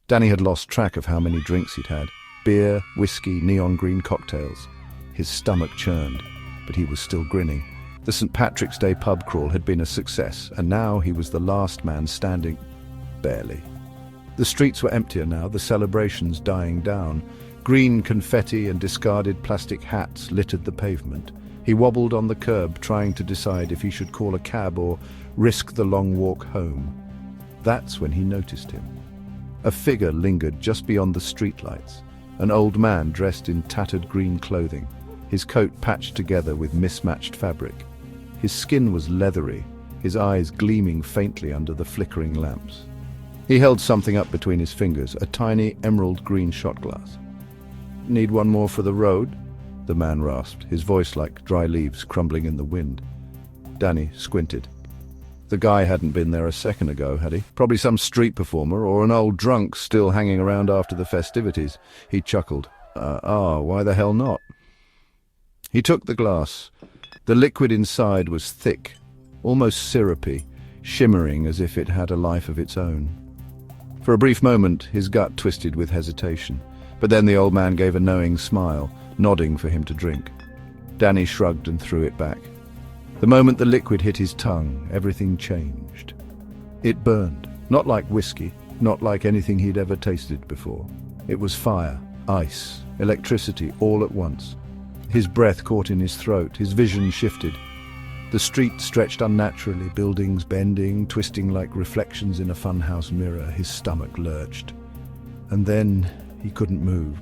Danny had lost track of how many drinks he'd had. Beer, whiskey, neon green cocktails. His stomach churned, but he was still grinning. The St. Patrick's Day pub crawl had been a success, and now he was the last man standing. Barely. The streets were emptier now, the celebrations dying down. Green confetti and discarded plastic hats littered the pavement. He wobbled on the curb, trying to decide if he should call a cab or risk the long walk home. That's when he noticed him. A figure lingered just beyond the streetlights. An old man dressed in tattered green clothing, his coat patched together with mismatched fabric. His skin was leathery, his eyes gleaming faintly under the flickering lamps. He held something up between his fingers, a tiny emerald green shot glass. "Need one more for the road?" the man rasped, his voice like dry leaves crumbling in the wind. Danny squinted. The guy hadn't been there a second ago, had he? Probably some street performer or an old drunk still hanging around after the festivities. He chuckled. Why the hell not? He took the glass. The liquid inside was thick, almost syrupy, shimmering as if it had a life of its own. For a brief moment, his gut twisted with hesitation. But then the old man gave a knowing smile, nodding for him to drink. Danny shrugged and threw it back. The moment the liquid hit his tongue, everything changed. It burned, not like whiskey, not like anything he'd ever tasted before. It was fire, ice, electricity, all at once. His breath caught in his throat, his vision shifted. The street stretched unnaturally, buildings bending, twisting like reflections in a funhouse mirror. His stomach lurched. And then he couldn't move.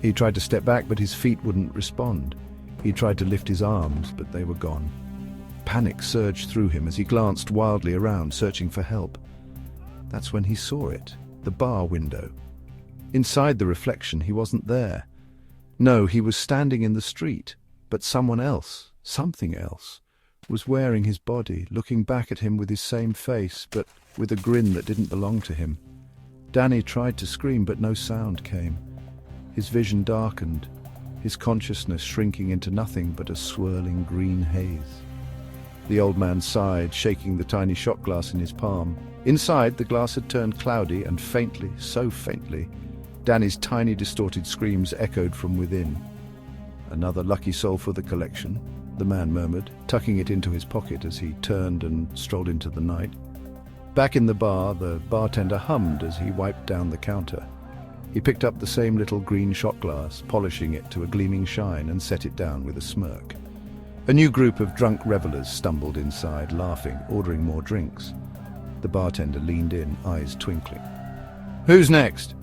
He tried to step back, but his feet wouldn't respond. He tried to lift his arms, but they were gone. Panic surged through him as he glanced wildly around, searching for help. That's when he saw it, the bar window. Inside the reflection, he wasn't there. No, he was standing in the street, but someone else, something else, was wearing his body, looking back at him with his same face, but with a grin that didn't belong to him. Danny tried to scream, but no sound came. His vision darkened, his consciousness shrinking into nothing but a swirling green haze. The old man sighed, shaking the tiny shot glass in his palm. Inside, the glass had turned cloudy, and faintly, so faintly, Danny's tiny distorted screams echoed from within. "Another lucky soul for the collection," the man murmured, tucking it into his pocket as he turned and strolled into the night. Back in the bar, the bartender hummed as he wiped down the counter. He picked up the same little green shot glass, polishing it to a gleaming shine, and set it down with a smirk. A new group of drunk revelers stumbled inside, laughing, ordering more drinks. The bartender leaned in, eyes twinkling. "Who's next?"